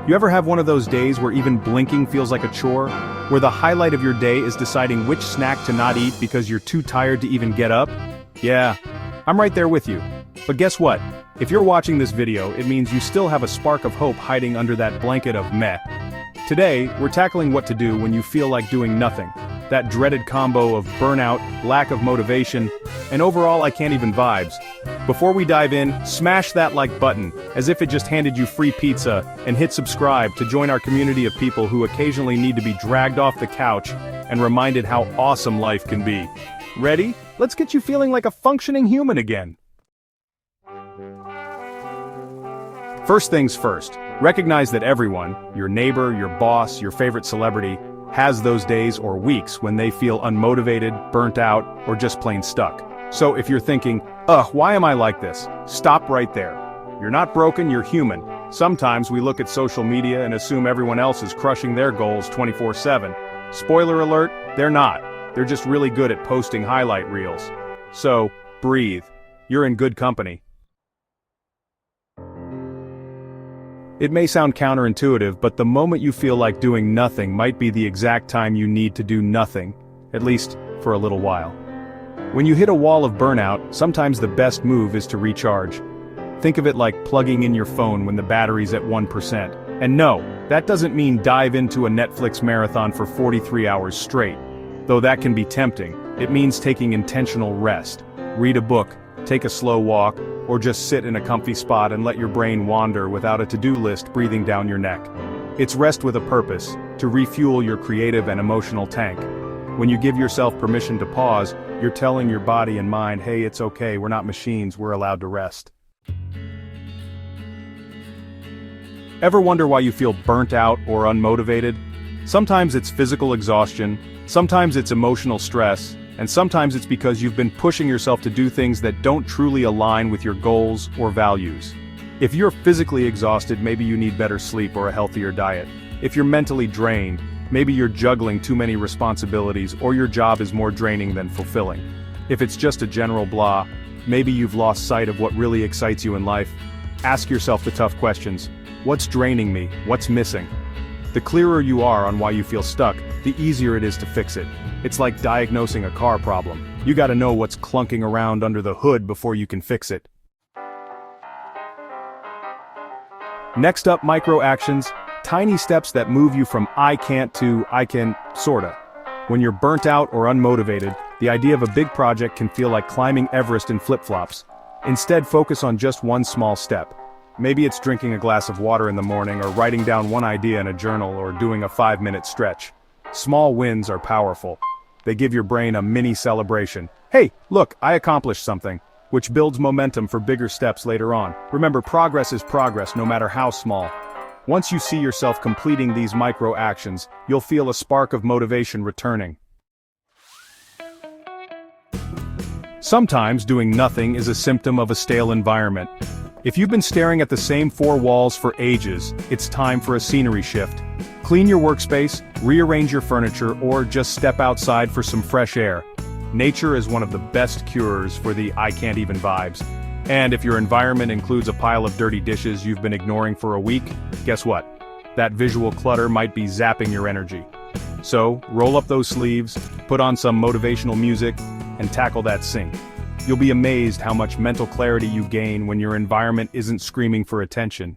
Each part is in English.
You ever have one of those days where even blinking feels like a chore? Where the highlight of your day is deciding which snack to not eat because you're too tired to even get up? Yeah, I'm right there with you. But guess what? If you're watching this video, it means you still have a spark of hope hiding under that blanket of meh. Today, we're tackling what to do when you feel like doing nothing. That dreaded combo of burnout, lack of motivation, and overall I can't even vibes. Before we dive in, smash that like button, as if it just handed you free pizza, and hit subscribe to join our community of people who occasionally need to be dragged off the couch and reminded how awesome life can be. Ready? Let's get you feeling like a functioning human again. First things first, recognize that everyone, your neighbor, your boss, your favorite celebrity, has those days or weeks when they feel unmotivated, burnt out, or just plain stuck. So if you're thinking, why am I like this? Stop right there. You're not broken, you're human. Sometimes we look at social media and assume everyone else is crushing their goals 24/7. Spoiler alert, they're not. They're just really good at posting highlight reels. So, breathe. You're in good company. It may sound counterintuitive, but the moment you feel like doing nothing might be the exact time you need to do nothing, at least for a little while. When you hit a wall of burnout, sometimes the best move is to recharge. Think of it like plugging in your phone when the battery's at 1%. And no, that doesn't mean dive into a Netflix marathon for 43 hours straight. Though that can be tempting, it means taking intentional rest. Read a book, take a slow walk, or just sit in a comfy spot and let your brain wander without a to-do list breathing down your neck. It's rest with a purpose, to refuel your creative and emotional tank. When you give yourself permission to pause, you're telling your body and mind, hey, it's okay, we're not machines, we're allowed to rest. Ever wonder why you feel burnt out or unmotivated? Sometimes it's physical exhaustion, sometimes it's emotional stress, and sometimes it's because you've been pushing yourself to do things that don't truly align with your goals or values. If you're physically exhausted, maybe you need better sleep or a healthier diet. If you're mentally drained, maybe you're juggling too many responsibilities or your job is more draining than fulfilling. If it's just a general blah, maybe you've lost sight of what really excites you in life. Ask yourself the tough questions. What's draining me? What's missing? The clearer you are on why you feel stuck, the easier it is to fix it. It's like diagnosing a car problem. You gotta know what's clunking around under the hood before you can fix it. Next up, micro actions, tiny steps that move you from I can't to I can, sorta. When you're burnt out or unmotivated, the idea of a big project can feel like climbing Everest in flip-flops. Instead, focus on just one small step. Maybe it's drinking a glass of water in the morning or writing down one idea in a journal or doing a 5-minute stretch. Small wins are powerful. They give your brain a mini celebration. Hey, look, I accomplished something, which builds momentum for bigger steps later on. Remember, progress is progress no matter how small. Once you see yourself completing these micro actions, you'll feel a spark of motivation returning. Sometimes doing nothing is a symptom of a stale environment. If you've been staring at the same 4 walls for ages, it's time for a scenery shift. Clean your workspace, rearrange your furniture, or just step outside for some fresh air. Nature is one of the best cures for the I can't even vibes. And if your environment includes a pile of dirty dishes you've been ignoring for a week, guess what? That visual clutter might be zapping your energy. So, roll up those sleeves, put on some motivational music, and tackle that sink. You'll be amazed how much mental clarity you gain when your environment isn't screaming for attention.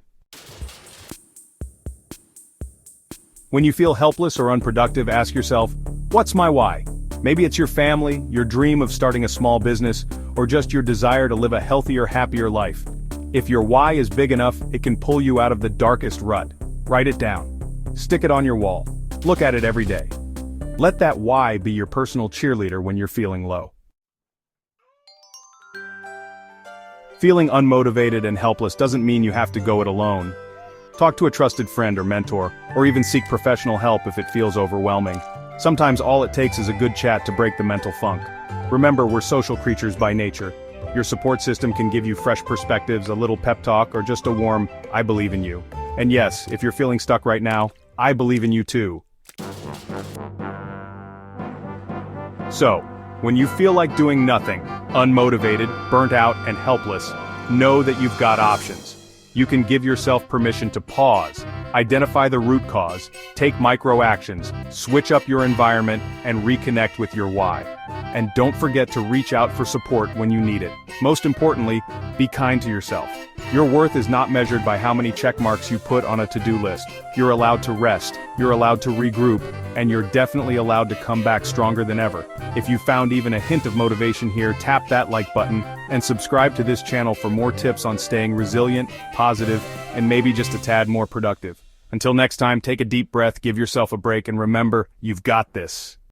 When you feel helpless or unproductive, ask yourself, what's my why? Maybe it's your family, your dream of starting a small business, or just your desire to live a healthier, happier life. If your why is big enough, it can pull you out of the darkest rut. Write it down. Stick it on your wall. Look at it every day. Let that why be your personal cheerleader when you're feeling low. Feeling unmotivated and helpless doesn't mean you have to go it alone. Talk to a trusted friend or mentor, or even seek professional help if it feels overwhelming. Sometimes all it takes is a good chat to break the mental funk. Remember, we're social creatures by nature. Your support system can give you fresh perspectives, a little pep talk, or just a warm, I believe in you. And yes, if you're feeling stuck right now, I believe in you too. So, when you feel like doing nothing, unmotivated, burnt out, and helpless, know that you've got options. You can give yourself permission to pause. Identify the root cause, take micro actions, switch up your environment, and reconnect with your why. And don't forget to reach out for support when you need it. Most importantly, be kind to yourself. Your worth is not measured by how many check marks you put on a to-do list. You're allowed to rest, you're allowed to regroup, and you're definitely allowed to come back stronger than ever. If you found even a hint of motivation here, tap that like button, and subscribe to this channel for more tips on staying resilient, positive, and maybe just a tad more productive. Until next time, take a deep breath, give yourself a break, and remember, you've got this.